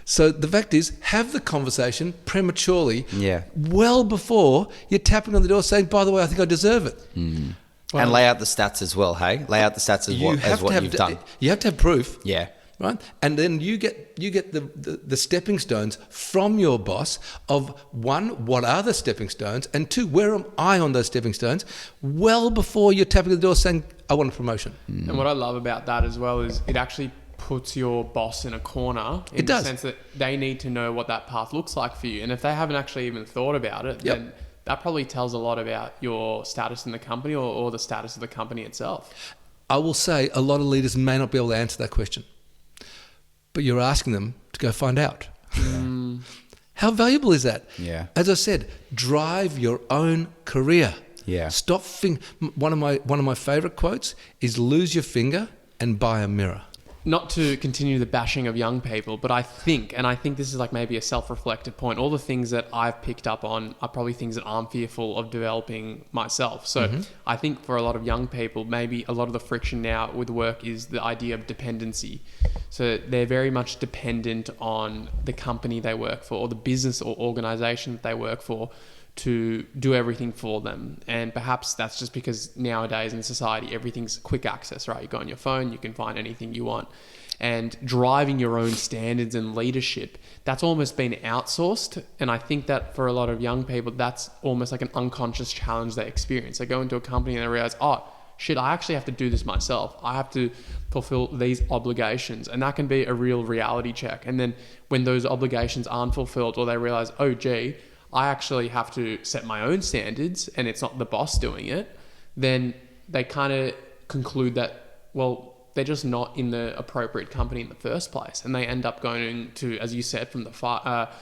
So the fact is, have the conversation prematurely, well before you're tapping on the door saying, by the way, I think I deserve it. Right? And lay out the stats as well, hey? Lay out the stats as what you've done. You have to have proof. Yeah. Right? And then you get the stepping stones from your boss of 1, what are the stepping stones? And 2, where am I on those stepping stones? Well before you're tapping the door saying, I want a promotion. And what I love about that as well is it actually puts your boss in a corner in the sense that they need to know what that path looks like for you. And if they haven't actually even thought about it, then that probably tells a lot about your status in the company or the status of the company itself. I will say a lot of leaders may not be able to answer that question, but you're asking them to go find out. How valuable is that? Yeah. As I said, drive your own career. Yeah. Stop. One of my favorite quotes is "Lose your finger and buy a mirror." Not to continue the bashing of young people, but I think this is like maybe a self-reflective point, all the things that I've picked up on are probably things that I'm fearful of developing myself. So I think for a lot of young people, maybe a lot of the friction now with work is the idea of dependency. So they're very much dependent on the company they work for or the business or organization that they work for to do everything for them. And perhaps that's just because nowadays in society, everything's quick access, right? You go on your phone, you can find anything you want. And driving your own standards and leadership, that's almost been outsourced. And I think that for a lot of young people, that's almost like an unconscious challenge they experience. They go into a company and they realize, oh, shit, I actually have to do this myself. I have to fulfill these obligations. And that can be a real reality check. And then when those obligations aren't fulfilled or they realize, oh, gee, I actually have to set my own standards and it's not the boss doing it, then they kind of conclude that, well, they're just not in the appropriate company in the first place. And they end up going to, as you said, from the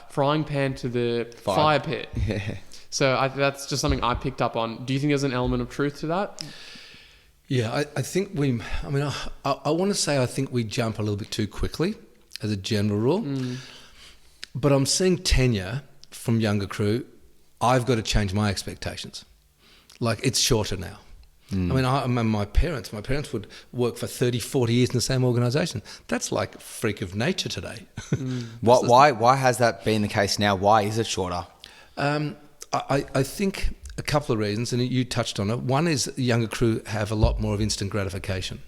frying pan to the fire pit. Yeah. So that's just something I picked up on. Do you think there's an element of truth to that? Yeah, I think I want to say I think we jump a little bit too quickly as a general rule. But I'm seeing tenure from younger crew. I've got to change my expectations. Like, it's shorter now. I mean, I remember my parents would work for 30, 40 years in the same organisation. That's like freak of nature today. Why has that been the case now? Why is it shorter? I think a couple of reasons, and you touched on it. One is younger crew have a lot more of instant gratification.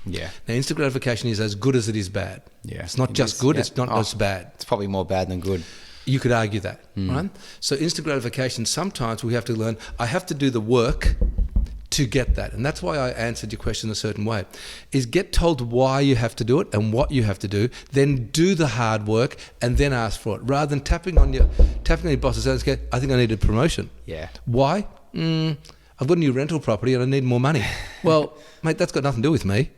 Yeah. Now, instant gratification is as good as it is bad. Yeah. It's not just good, it's not just bad. It's probably more bad than good. You could argue that, right? So instant gratification, sometimes we have to learn, I have to do the work to get that. And that's why I answered your question a certain way, is get told why you have to do it and what you have to do, then do the hard work and then ask for it, rather than tapping on your boss's head and say, I think I need a promotion. Yeah. Why? I've got a new rental property and I need more money. Well, mate, that's got nothing to do with me.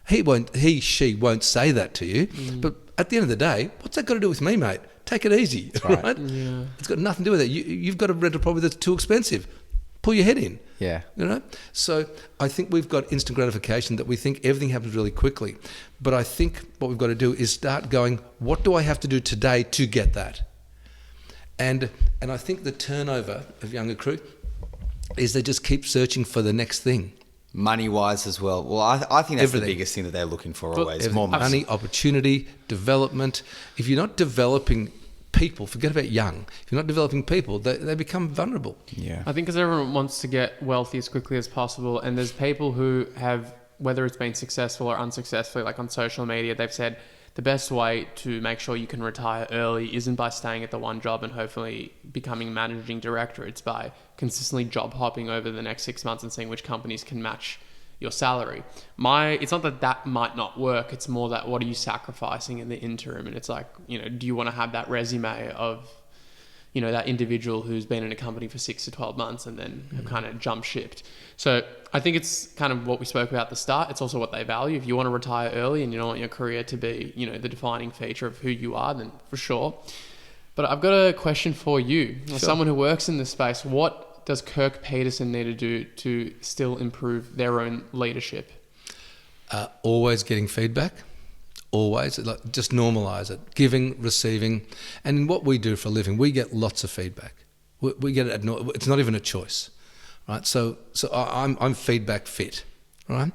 She won't say that to you. But at the end of the day, what's that got to do with me, mate? Take it easy, right? Yeah. It's got nothing to do with it. You've got a rental property that's too expensive. Pull your head in. Yeah. You know? So I think we've got instant gratification that we think everything happens really quickly. But I think what we've got to do is start going, what do I have to do today to get that? And I think the turnover of younger crew is they just keep searching for the next thing. Money-wise as well. Well, I think that's Everything. The biggest thing that they're looking for always. More money, opportunity, development. If you're not developing people, forget about young. If you're not developing people, they become vulnerable. Yeah. I think because everyone wants to get wealthy as quickly as possible, and there's people who have, whether it's been successful or unsuccessfully, like on social media, they've said the best way to make sure you can retire early isn't by staying at the one job and hopefully becoming managing director. It's by consistently job hopping over the next 6 months and seeing which companies can match your salary. It's not that might not work. It's more that what are you sacrificing in the interim? And it's like, do you want to have that resume of, that individual who's been in a company for 6 to 12 months and then have kind of jump shipped. So I think it's kind of what we spoke about at the start. It's also what they value. If you want to retire early and you don't want your career to be, the defining feature of who you are, then for sure. But I've got a question for you. Sure. As someone who works in this space, what does Kirk Peterson need to do to still improve their own leadership? Always getting feedback. Always, just normalise it. Giving, receiving, and in what we do for a living, we get lots of feedback. We get it. It's not even a choice, right? So I'm feedback fit, right?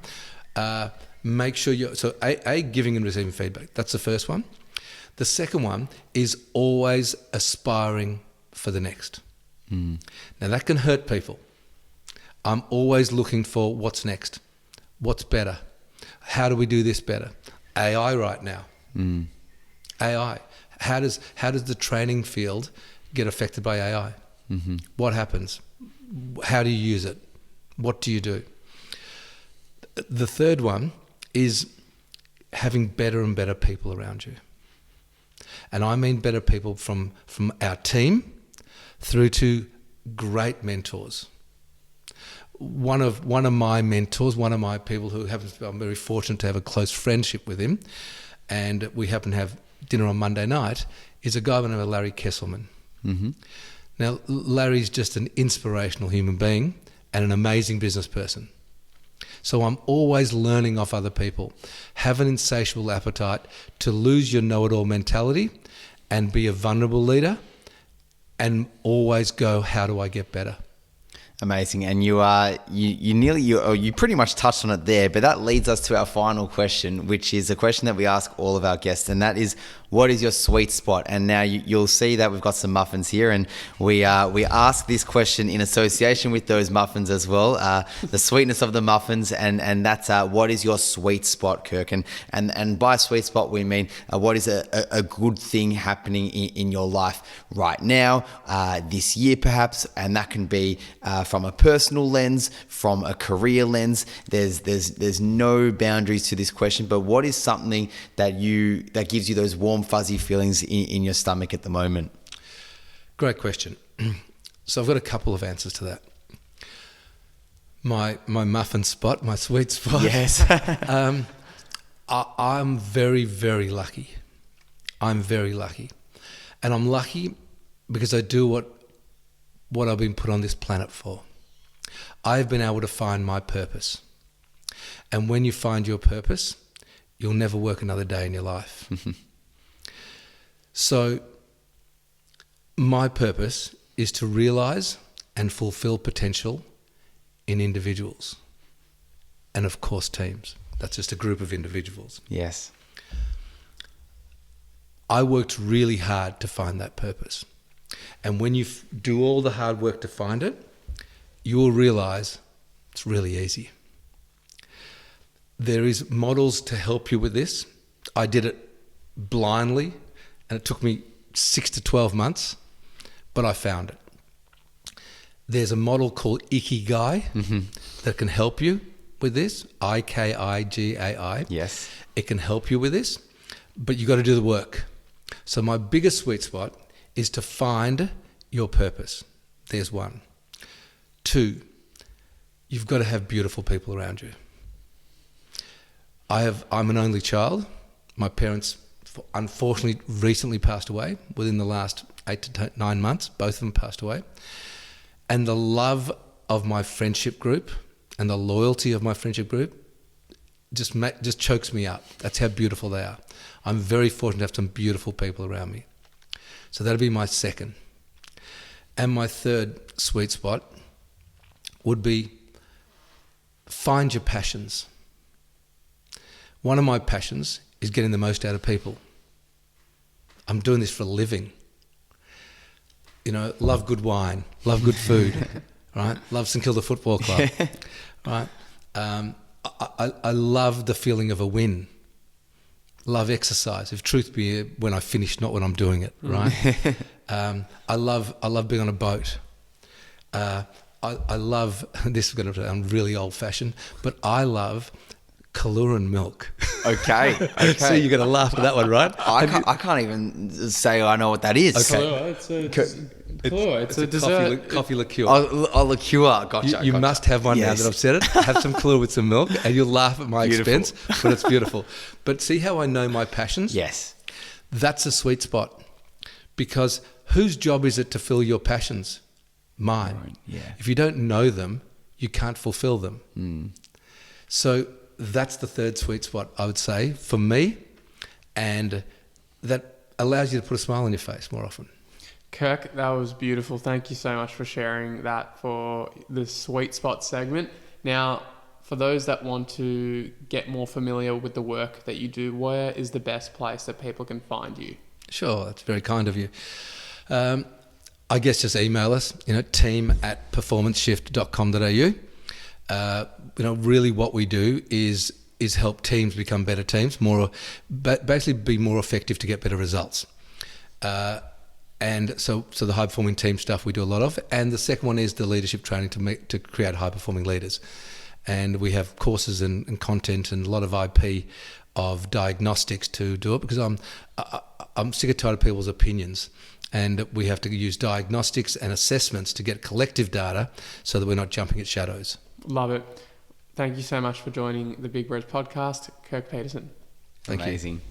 Make sure giving and receiving feedback. That's the first one. The second one is always aspiring for the next. Now that can hurt people. I'm always looking for what's next, what's better, how do we do this better? AI right now. AI. How does the training field get affected by AI? What happens? How do you use it? What do you do? The third one is having better and better people around you. And I mean better people from our team through to great mentors. One of my mentors, one of my people who I'm very fortunate to have a close friendship with him, and we happen to have dinner on Monday night, is a guy by the name of Larry Kesselman. Mm-hmm. Now, Larry's just an inspirational human being and an amazing business person. So I'm always learning off other people. Have an insatiable appetite to lose your know-it-all mentality and be a vulnerable leader, and always go, how do I get better? Amazing. And you pretty much touched on it there, but that leads us to our final question, which is a question that we ask all of our guests, and that is, what is your sweet spot? And now you'll see that we've got some muffins here, and we ask this question in association with those muffins as well, the sweetness of the muffins, and that's what is your sweet spot, Kirk? And by sweet spot we mean what is a good thing happening in your life right now, this year perhaps, and that can be from a personal lens, from a career lens. There's no boundaries to this question, but what is something that gives you those warm, fuzzy feelings in your stomach at the moment? Great question. So I've got a couple of answers to that. My muffin spot, my sweet spot. Yes. I'm very, very lucky. I'm very lucky. And I'm lucky because I do what I've been put on this planet for. I've been able to find my purpose. And when you find your purpose, you'll never work another day in your life. So my purpose is to realize and fulfill potential in individuals and, of course, teams. That's just a group of individuals. Yes. I worked really hard to find that purpose. And when you do all the hard work to find it, you will realize it's really easy. There is models to help you with this. I did it blindly, and it took me 6 to 12 months, but I found it. There's a model called Ikigai that can help you with this, Ikigai. Yes. It can help you with this, but you've got to do the work. So my biggest sweet spot is to find your purpose. There's one. 2, you've got to have beautiful people around you. I'm an only child. My parents, unfortunately, recently passed away. Within the last 8 to 9 months, both of them passed away. And the love of my friendship group and the loyalty of my friendship group just chokes me up. That's how beautiful they are. I'm very fortunate to have some beautiful people around me. So that'll be my second. And my third sweet spot would be find your passions. One of my passions is getting the most out of people. I'm doing this for a living. You know, love good wine, love good food, right? Love St Kilda Football Club, right? I love the feeling of a win. Love exercise. If truth be when I finish, not when I'm doing it, right? I love being on a boat. I love, this is going to sound really old-fashioned, but I love Kaluran milk. Okay. So you're going to laugh at that one, right? I can't even say I know what that is. Okay. Kahlua, it's a dessert. Coffee liqueur. Oh, liqueur. Gotcha. You must have one now that I've said it. Have some Kahlua with some milk, and you'll laugh at my expense, but it's beautiful. But see how I know my passions? Yes. That's a sweet spot. Because whose job is it to fill your passions? Mine. Right. Yeah. If you don't know them, you can't fulfill them. So that's the third sweet spot, I would say, for me, and that allows you to put a smile on your face more often. Kirk, that was beautiful. Thank you so much for sharing that for the sweet spot segment. Now, for those that want to get more familiar with the work that you do, where is the best place that people can find you? Sure, that's very kind of you. I guess just email us, team@performanceshift.com.au. Really what we do is help teams become better teams, basically be more effective to get better results. And so the high performing team stuff we do a lot of, and the second one is the leadership training to create high performing leaders. and we have courses and content and a lot of IP of diagnostics to do it, because I'm sick and tired of people's opinions, and we have to use diagnostics and assessments to get collective data so that we're not jumping at shadows. Love it. Thank you so much for joining the Big Bros podcast, Kirk Peterson. Thank you. Amazing.